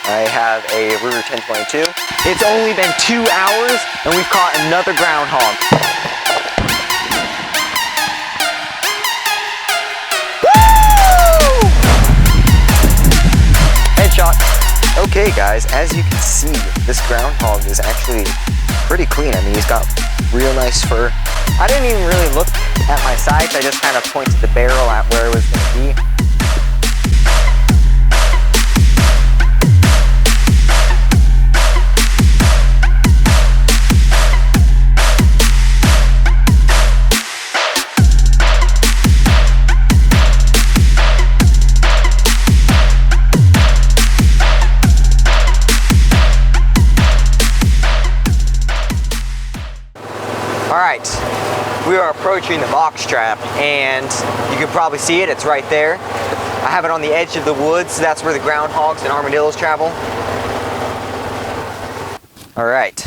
I have a Ruger 1022. It's only been 2 hours and we've caught another groundhog. Woo! Headshot. Okay guys, as you can see, this groundhog is actually pretty clean. I mean, he's got real nice fur. I didn't even really look at my sights. I just kind of pointed the barrel at where it was going to be. Alright, we are approaching the box trap and you can probably see it, it's right there. I have it on the edge of the woods, that's where the groundhogs and armadillos travel. Alright.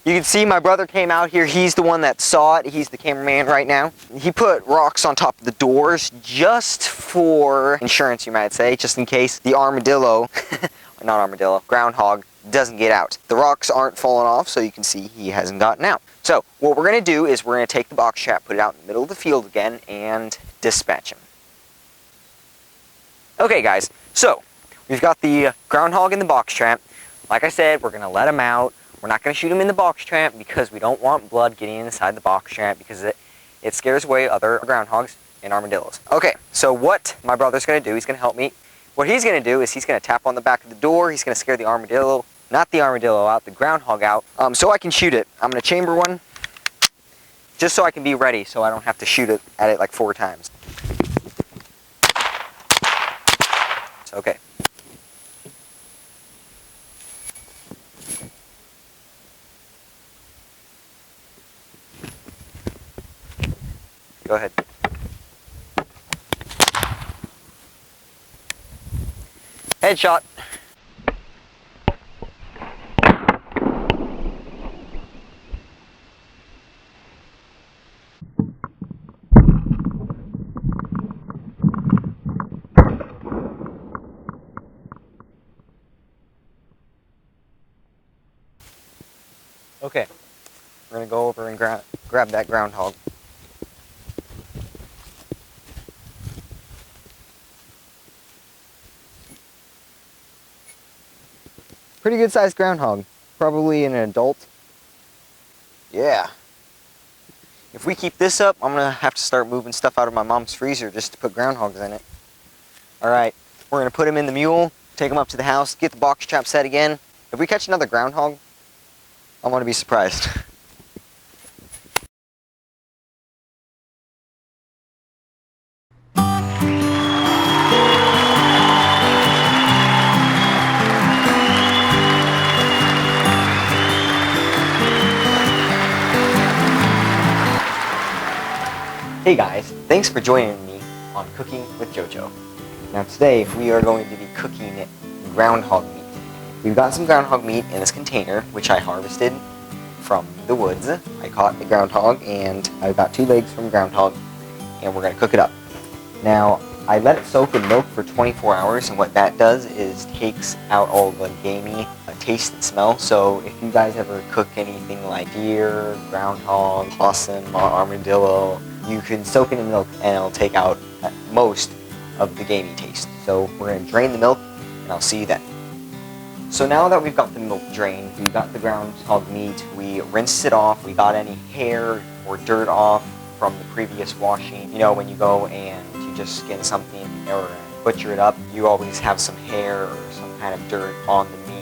You can see my brother came out here, he's the one that saw it, he's the cameraman right now. He put rocks on top of the doors just for insurance, you might say, just in case the armadillo, not armadillo, groundhog, doesn't get out. The rocks aren't falling off, so you can see he hasn't gotten out. So what we're going to do is we're going to take the box trap, put it out in the middle of the field again, and dispatch him. Okay guys, so we've got the groundhog in the box trap. Like I said, we're going to let him out. We're not going to shoot him in the box trap because we don't want blood getting inside the box trap because it scares away other groundhogs and armadillos. Okay, so what my brother's going to do, he's going to help me. What he's going to do is he's going to tap on the back of the door. He's going to scare the armadillo, not the armadillo out, the groundhog out, so I can shoot it. I'm going to chamber one just so I can be ready so I don't have to shoot it at it like 4 times. Okay. Go ahead. Headshot. Okay, we're gonna go over and grab that groundhog. Pretty good sized groundhog, probably an adult. Yeah. If we keep this up, I'm gonna have to start moving stuff out of my mom's freezer just to put groundhogs in it. Alright, we're gonna put him in the mule, take him up to the house, get the box trap set again. If we catch another groundhog, I want to be surprised. Hey guys, thanks for joining me on Cooking with JoJo. Now today we are going to be cooking groundhog meat. We've got some groundhog meat in this container, which I harvested from the woods. I caught the groundhog and I've got 2 legs from groundhog and we're going to cook it up. Now I let it soak in milk for 24 hours and what that does is takes out all the gamey taste and smell. So if you guys ever cook anything like deer, groundhog, possum, armadillo, you can soak it in milk and it'll take out most of the gamey taste. So we're going to drain the milk and I'll see you then. So now that we've got the milk drained, we've got the groundhog meat, we rinsed it off, we got any hair or dirt off from the previous washing. You know, when you go and you just skin something or butcher it up, you always have some hair or some kind of dirt on the meat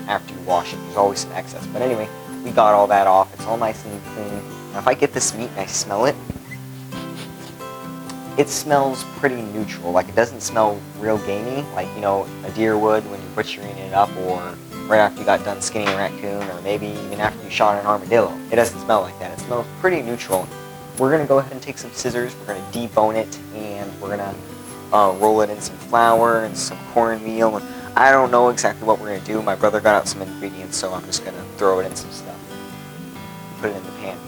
after you wash it. There's always some excess. But anyway, we got all that off. It's all nice and clean. Now if I get this meat and I smell it, it smells pretty neutral. Like it doesn't smell real gamey, like, you know, a deer would when you're butchering it up, or right after you got done skinning a raccoon, or maybe even after you shot an armadillo. It doesn't smell like that. It smells pretty neutral. We're gonna go ahead and take some scissors, we're gonna debone it, and we're gonna roll it in some flour and some cornmeal. And I don't know exactly what we're gonna do. My brother got out some ingredients, so I'm just gonna throw it in some stuff. Put it in the pan.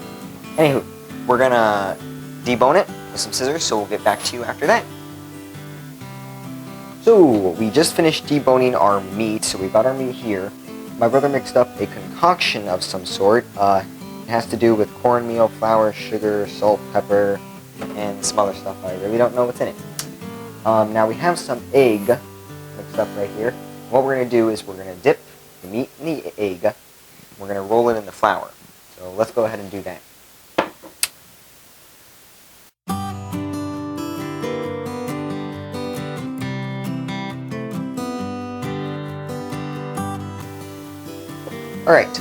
Anywho, we're gonna debone it with some scissors, so we'll get back to you after that. So, we just finished deboning our meat, so we got our meat here. My brother mixed up a concoction of some sort. It has to do with cornmeal, flour, sugar, salt, pepper, and some other stuff. I really don't know what's in it. Now we have some egg mixed up right here. What we're going to do is we're going to dip the meat in the egg. We're going to roll it in the flour. So let's go ahead and do that. Alright,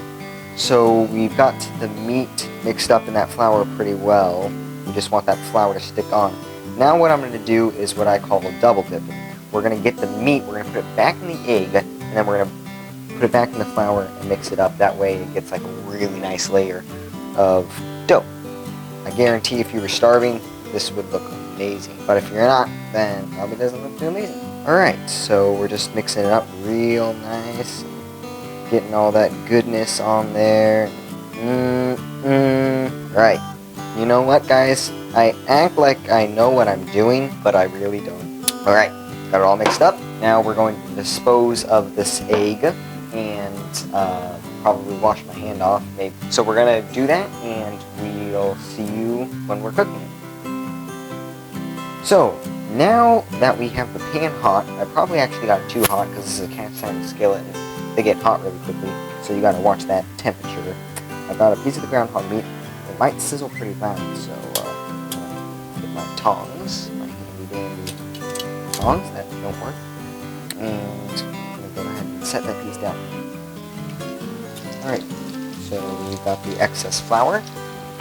so we've got the meat mixed up in that flour pretty well. We just want that flour to stick on. Now what I'm going to do is what I call a double dip. We're going to get the meat, we're going to put it back in the egg, and then we're going to put it back in the flour and mix it up. That way it gets like a really nice layer of dough. I guarantee if you were starving, this would look amazing. But if you're not, then it probably doesn't look too amazing. Alright, so we're just mixing it up real nice. Getting all that goodness on there. Right. You know what, guys? I act like I know what I'm doing, but I really don't. Alright, got it all mixed up. Now we're going to dispose of this egg and probably wash my hand off, maybe. So we're going to do that, and we'll see you when we're cooking it. So, now that we have the pan hot, I probably actually got it too hot because this is a cast iron skillet. They get hot really quickly, so you gotta watch that temperature. I got a piece of the groundhog meat. It might sizzle pretty loud, so get my tongs, my handy dandy tongs that don't work, and I'm gonna go ahead and set that piece down. Alright, so we've got the excess flour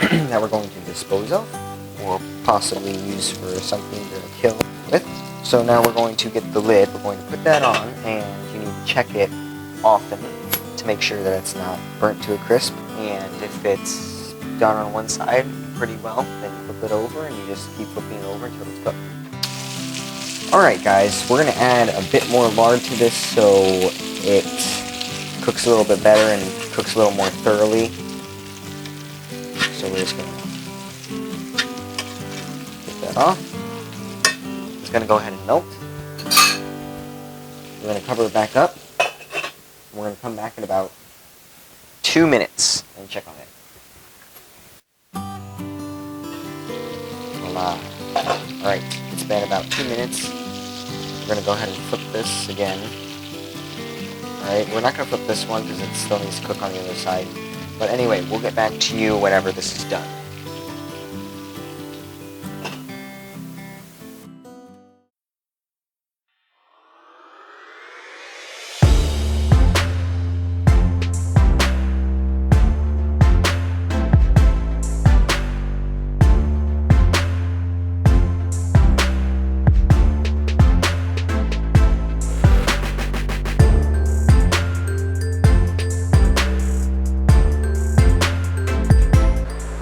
that we're going to dispose of, or possibly use for something to kill with. So now we're going to get the lid, we're going to put that on, and you need to check it often to make sure that it's not burnt to a crisp, and if it's done on one side pretty well, then you flip it over and you just keep flipping it over until it's cooked. Alright guys, we're going to add a bit more lard to this so it cooks a little bit better and cooks a little more thoroughly. So we're just going to get that off. It's going to go ahead and melt. We're going to cover it back up. We're going to come back in about 2 minutes and check on it. Voila. Alright, it's been about 2 minutes. We're going to go ahead and flip this again. Alright, we're not going to flip this one because it still needs to cook on the other side. But anyway, we'll get back to you whenever this is done.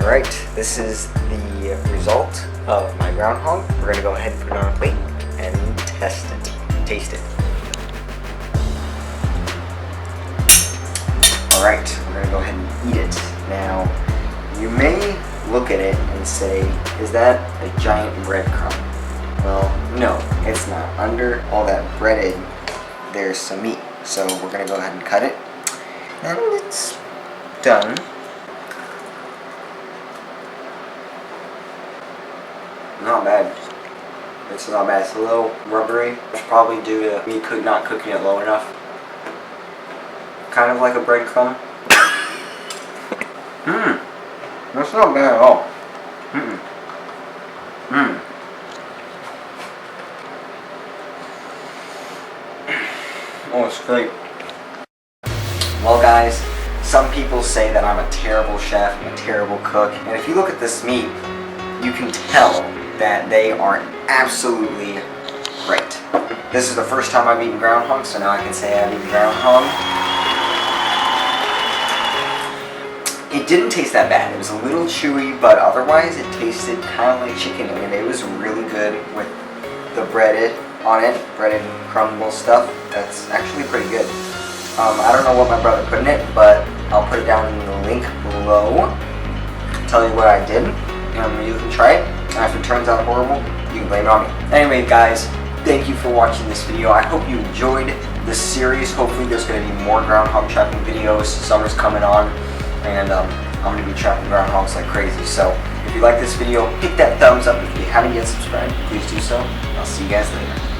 Alright, this is the result of my groundhog. We're going to go ahead and put it on a plate and taste it. Alright, we're going to go ahead and eat it. Now, you may look at it and say, is that a giant breadcrumb? Well, no, it's not. Under all that breaded, there's some meat. So we're going to go ahead and cut it. And it's done. Not bad. It's not bad. It's a little rubbery. It's probably due to me not cooking it low enough. Kind of like a breadcrumb. That's not bad at all. Oh, it's great. Well, guys, some people say that I'm a terrible chef and a terrible cook. And if you look at this meat, you can tell that they are absolutely great. This is the first time I've eaten groundhog, so now I can say I've eaten groundhog. It didn't taste that bad. It was a little chewy, but otherwise it tasted kind of like chicken, and it was really good with the breaded on it, breaded crumble stuff. That's actually pretty good. I don't know what my brother put in it, but I'll put it down in the link below. Tell you what I did. You can try it, and if it turns out horrible, you can blame it on me. Anyway, guys, thank you for watching this video. I hope you enjoyed this series. Hopefully there's going to be more groundhog trapping videos. Summer's coming on, and I'm going to be trapping groundhogs like crazy. So if you like this video, hit that thumbs up. If you haven't yet subscribed, please do so. I'll see you guys later.